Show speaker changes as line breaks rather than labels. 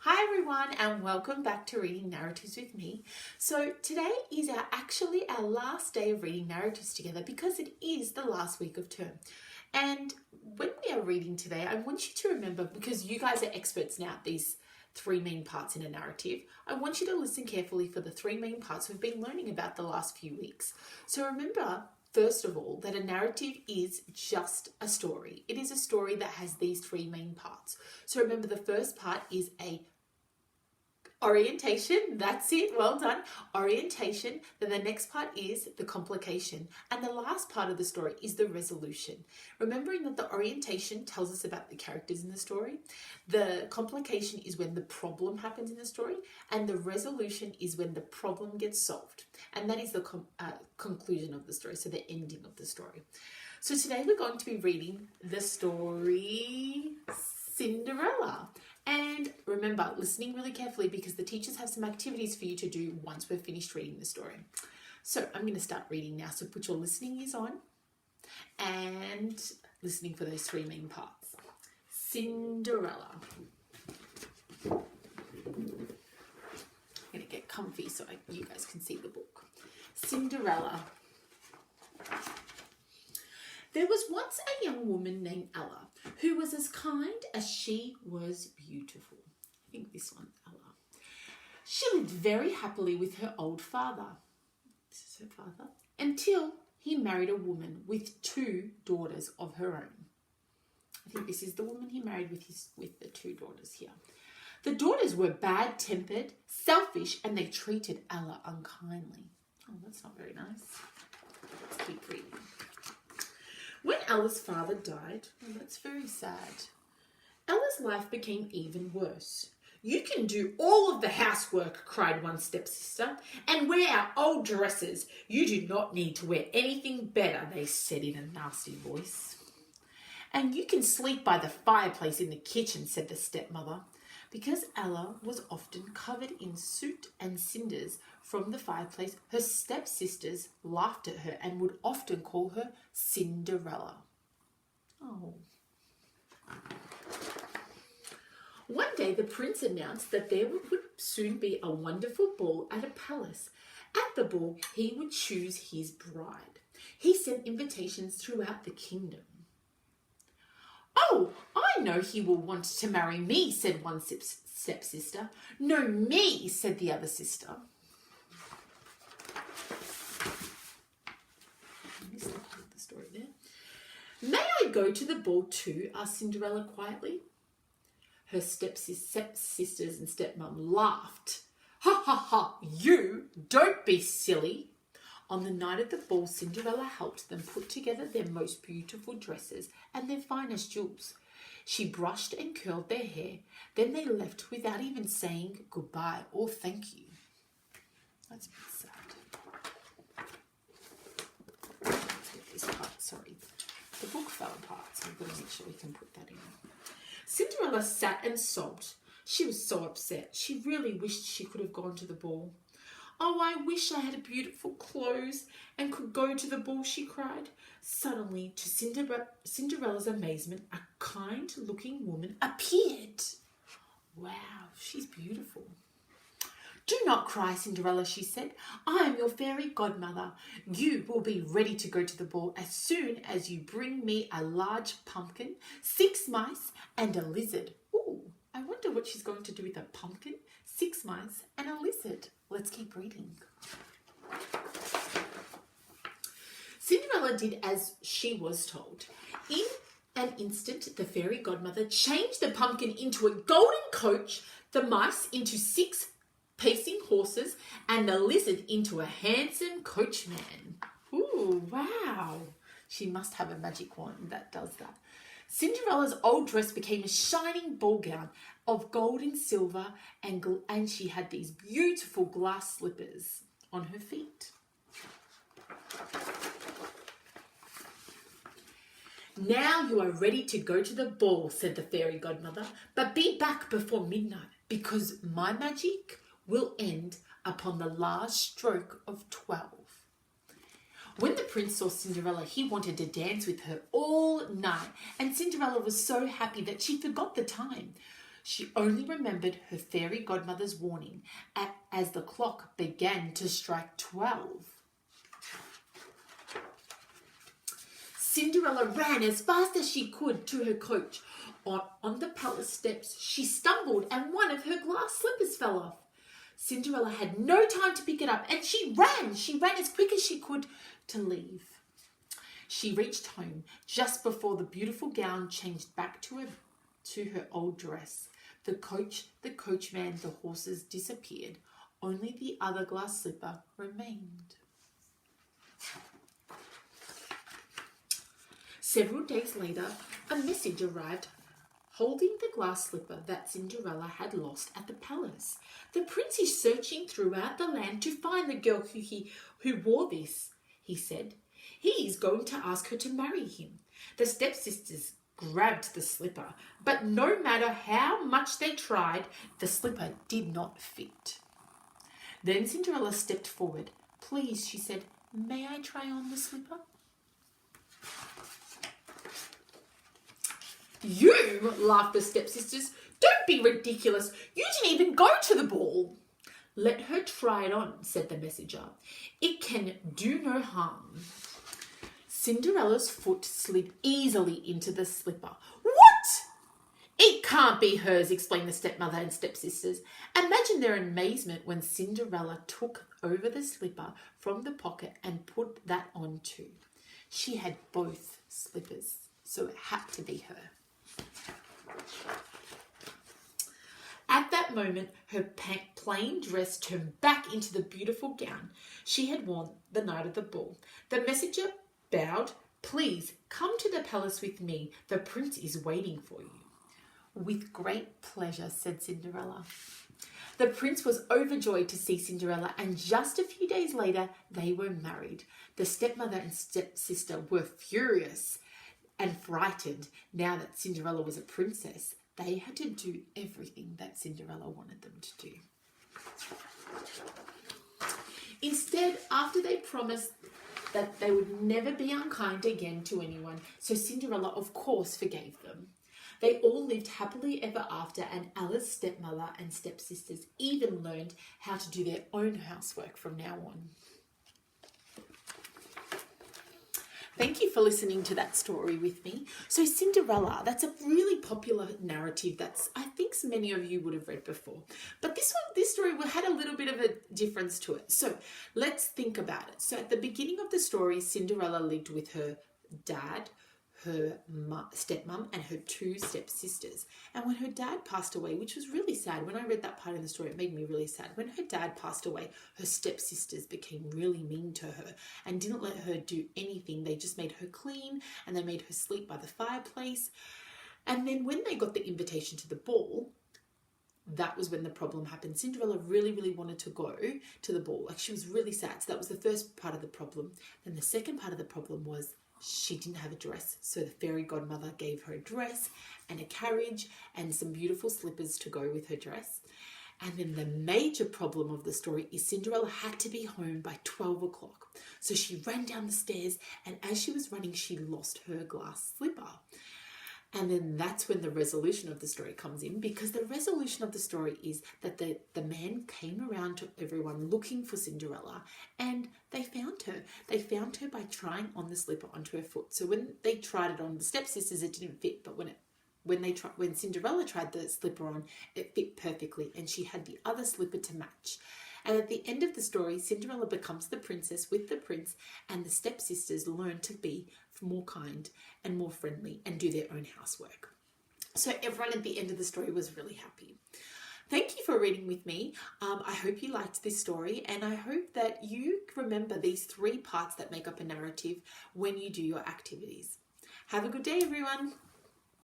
Hi everyone and welcome back to Reading Narratives with me. So today is actually our last day of reading narratives together because it is the last week of term. And when we are reading today, I want you to remember, because you guys are experts now at these three main parts in a narrative, I want you to listen carefully for the three main parts we've been learning about the last few weeks. So remember, first of all, that a narrative is just a story. It is a story that has these three main parts. So remember, the first part is a orientation. That's it. Well done. Orientation. Then the next part is the complication. And the last part of the story is the resolution. Remembering that the orientation tells us about the characters in the story. The complication is when the problem happens in the story. And the resolution is when the problem gets solved. And that is the conclusion of the story. So the ending of the story. So today we're going to be reading the story Cinderella. And remember, listening really carefully because the teachers have some activities for you to do once we've finished reading the story. So I'm going to start reading now. So put your listening ears on and listening for those three main parts. Cinderella. I'm going to get comfy so you guys can see the book. Cinderella. There was once a young woman named Ella who was as kind as she was beautiful. I think this one, Ella. She lived very happily with her old father. This is her father. Until he married a woman with two daughters of her own. I think this is the woman he married with the two daughters here. The daughters were bad-tempered, selfish, and they treated Ella unkindly. Oh, that's not very nice. Let's keep reading. When Ella's father died, well, that's very sad. Ella's life became even worse. "You can do all of the housework," cried one stepsister, "and wear our old dresses. You do not need to wear anything better," they said in a nasty voice. "And you can sleep by the fireplace in the kitchen," said the stepmother. Because Ella was often covered in soot and cinders from the fireplace, her stepsisters laughed at her and would often call her Cinderella. Oh. One day the prince announced that there would soon be a wonderful ball at a palace. At the ball, he would choose his bride. He sent invitations throughout the kingdom. "Oh, I know he will want to marry me," said one stepsister. "No, me," said the other sister. The story there. "May I go to the ball too?" asked Cinderella quietly. Her stepsisters and stepmom laughed. "Ha ha ha, you, don't be silly." On the night of the ball, Cinderella helped them put together their most beautiful dresses and their finest jewels. She brushed and curled their hair. Then they left without even saying goodbye or thank you. That's a bit sad. Let's get this part. Sorry. The book fell apart, so we've got to make sure we can put that in. Cinderella sat and sobbed. She was so upset. She really wished she could have gone to the ball. "Oh, I wish I had beautiful clothes and could go to the ball," she cried. Suddenly, to Cinderella's amazement, a kind-looking woman appeared. Wow, she's beautiful. "Do not cry, Cinderella," she said. "I am your fairy godmother. You will be ready to go to the ball as soon as you bring me a large pumpkin, 6 mice, and a lizard." Ooh, I wonder what she's going to do with a pumpkin, 6 mice, and a lizard. Let's keep reading. Cinderella did as she was told. In an instant, the fairy godmother changed the pumpkin into a golden coach, the mice into 6 pacing horses, and the lizard into a handsome coachman. Ooh, wow. She must have a magic wand that does that. Cinderella's old dress became a shining ball gown of gold and silver, and she had these beautiful glass slippers on her feet. "Now you are ready to go to the ball," said the fairy godmother, "but be back before midnight because my magic will end upon the last stroke of 12. When the prince saw Cinderella, he wanted to dance with her all night, and Cinderella was so happy that she forgot the time. She only remembered her fairy godmother's warning as the clock began to strike 12. Cinderella ran as fast as she could to her coach. On the palace steps, she stumbled and one of her glass slippers fell off. Cinderella had no time to pick it up and she ran as quick as she could to leave. She reached home just before the beautiful gown changed back to her old dress. The coach, the coachman, the horses disappeared. Only the other glass slipper remained. Several days later, a message arrived holding the glass slipper that Cinderella had lost at the palace. The prince is searching throughout the land to find the girl who wore this, he said. He is going to ask her to marry him. The stepsisters grabbed the slipper, but no matter how much they tried, the slipper did not fit. Then Cinderella stepped forward. Please, she said, may I try on the slipper? You, laughed the stepsisters. Don't be ridiculous. You didn't even go to the ball. Let her try it on, said the messenger. It can do no harm. Cinderella's foot slid easily into the slipper. What? It can't be hers, explained the stepmother and stepsisters. Imagine their amazement when Cinderella took over the slipper from the pocket and put that on too. She had both slippers, so it had to be her. At that moment, her plain dress turned back into the beautiful gown she had worn the night of the ball. The messenger bowed. Please come to the palace with me. The prince is waiting for you. With great pleasure, said Cinderella. The prince was overjoyed to see Cinderella, and just a few days later, they were married. The stepmother and stepsister were furious and frightened now that Cinderella was a princess. They had to do everything that Cinderella wanted them to do. Instead, after they promised that they would never be unkind again to anyone, so Cinderella, of course, forgave them. They all lived happily ever after, and Alice's stepmother and stepsisters even learned how to do their own housework from now on. Thank you for listening to that story with me. So Cinderella, that's a really popular narrative that I think many of you would have read before. But this story had a little bit of a difference to it. So let's think about it. So at the beginning of the story, Cinderella lived with her dad, her stepmom, and her two stepsisters. And when her dad passed away, which was really sad, when I read that part in the story, it made me really sad. When her dad passed away, her stepsisters became really mean to her and didn't let her do anything. They just made her clean and they made her sleep by the fireplace. And then when they got the invitation to the ball, that was when the problem happened. Cinderella really, really wanted to go to the ball. Like, she was really sad. So that was the first part of the problem. Then the second part of the problem was she didn't have a dress. So the fairy godmother gave her a dress and a carriage and some beautiful slippers to go with her dress. And then the major problem of the story is Cinderella had to be home by 12 o'clock. So she ran down the stairs, and as she was running, she lost her glass slipper. And then that's when the resolution of the story comes in, because the resolution of the story is that the man came around to everyone looking for Cinderella, and they found her. They found her by trying on the slipper onto her foot. So when they tried it on, the stepsisters, it didn't fit, but when Cinderella tried the slipper on, it fit perfectly, and she had the other slipper to match. And at the end of the story, Cinderella becomes the princess with the prince, and the stepsisters learn to be more kind and more friendly and do their own housework. So everyone at the end of the story was really happy. Thank you for reading with me. I hope you liked this story, and I hope that you remember these 3 parts that make up a narrative when you do your activities. Have a good day, everyone.